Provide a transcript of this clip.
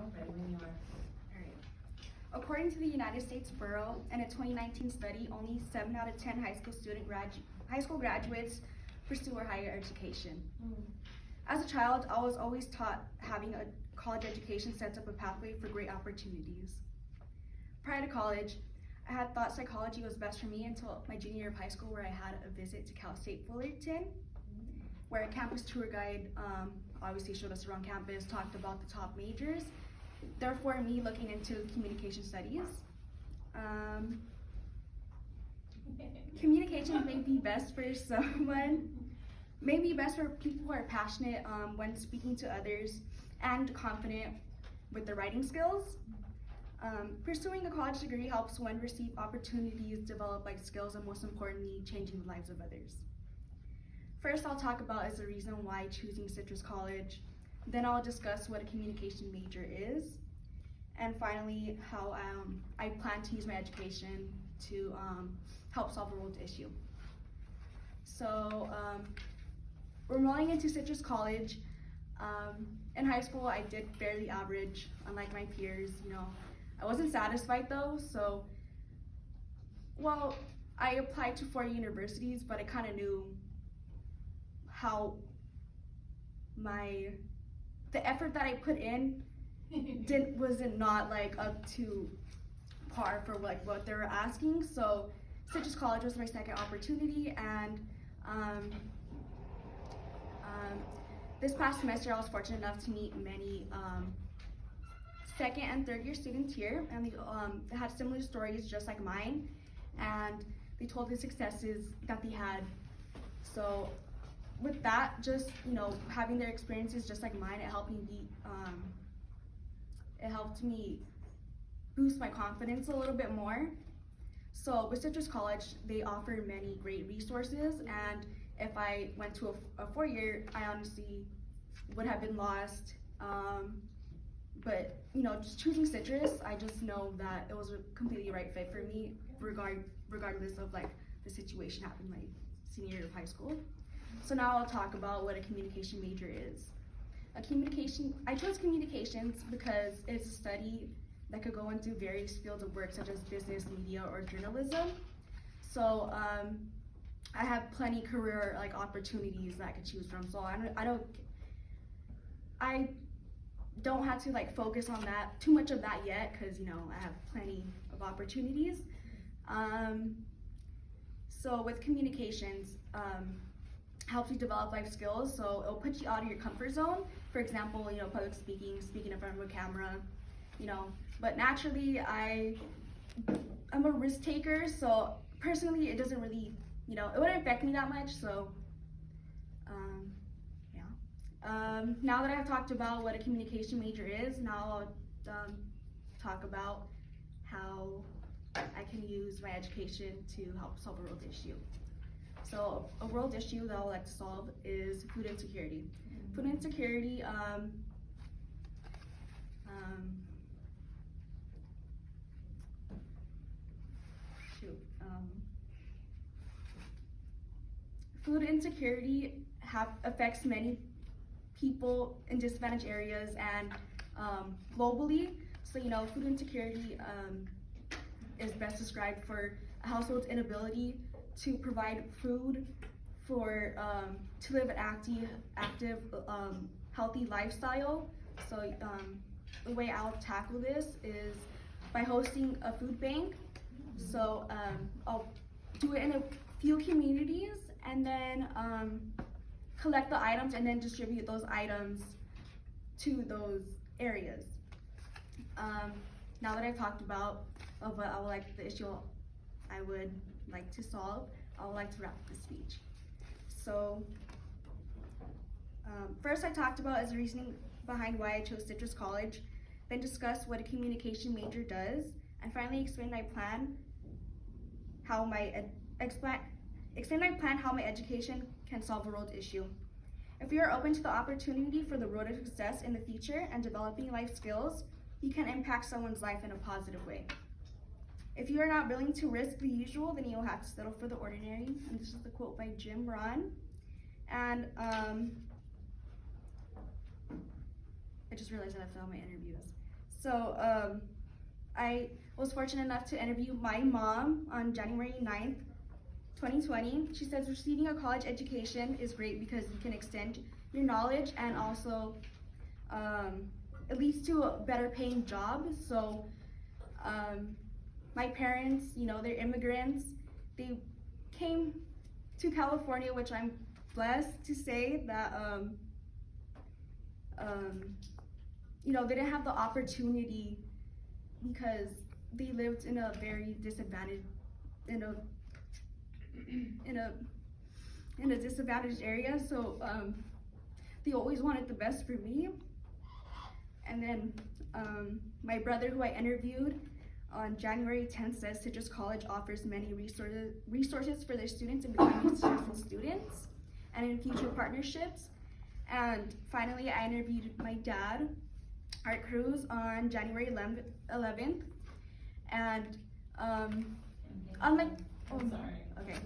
Okay, when you are. Alright. According to the United States Bureau, in a 2019 study, only 7 out of 10 high school graduates pursue a higher education. As a child, I was always taught having a college education sets up a pathway for great opportunities. Prior to college, I had thought psychology was best for me until my junior year of high school, where I had a visit to Cal State Fullerton, where a campus tour guide obviously showed us around campus, talked about the top majors. Therefore, me looking into communication studies. Communication may be best for someone, may be best for people who are passionate when speaking to others and confident with their writing skills. Pursuing a college degree helps one receive opportunities, develop life skills, and most importantly, changing the lives of others. First, I'll talk about is the reason why choosing Citrus College. Then I'll discuss what a communication major is. And finally, how I plan to use my education to help solve a world issue. So, enrolling into Citrus College, in high school I did fairly average, unlike my peers. I wasn't satisfied though, so, well, I applied to 4 universities, but I kind of knew how the effort that I put in wasn't not like up to par for like what they were asking. So Citrus College was my second opportunity, and this past semester I was fortunate enough to meet many second and third year students here, and they had similar stories just like mine, and they told the successes that they had. So with that, just having their experiences just like mine, it helped me boost my confidence a little bit more. So with Citrus College, they offer many great resources, and if I went to a 4-year, I honestly would have been lost. But just choosing Citrus, I just know that it was a completely right fit for me, regardless of like the situation happened my senior year of high school. So now I'll talk about what a communication major is. I chose communications because it's a study that could go into various fields of work such as business, media, or journalism. So I have plenty career opportunities that I could choose from. So I don't have to focus on that too much of that yet, because I have plenty of opportunities. So with communications, helps you develop life skills. So it'll put you out of your comfort zone. For example, public speaking in front of a camera, But naturally, I'm a risk taker. So personally, it doesn't really, it wouldn't affect me that much. So, yeah. Now that I've talked about what a communication major is, now I'll talk about how I can use my education to help solve a world issue. So a world issue that I would like to solve is food insecurity. Food insecurity, food insecurity affects many people in disadvantaged areas and globally. So food insecurity is best described for a household's inability to provide food for to live an active, healthy lifestyle. So the way I'll tackle this is by hosting a food bank. So I'll do it in a few communities, and then collect the items and then distribute those items to those areas. Now that I've talked about what I would like the issue I would like to solve, I would like to wrap up the speech. So first I talked about is the reasoning behind why I chose Citrus College, then discuss what a communication major does, and finally explain my plan how my education can solve a world issue. If you are open to the opportunity for the road to success in the future and developing life skills, you can impact someone's life in a positive way. If you are not willing to risk the usual, then you will have to settle for the ordinary. And this is the quote by Jim Rohn. And I just realized that I failed my interviews. So I was fortunate enough to interview my mom on January 9th, 2020. She says receiving a college education is great because you can extend your knowledge, and also it leads to a better paying job. So my parents, you know, they're immigrants. They came to California, which I'm blessed to say that you know, they didn't have the opportunity because they lived in a very disadvantaged, in a disadvantaged area. So they always wanted the best for me. And then my brother, who I interviewed on January 10th, says Citrus College offers many resources for their students in becoming successful students and in future partnerships. And finally, I interviewed my dad, Art Cruz, on January 11th. And unlike, I'm sorry. okay.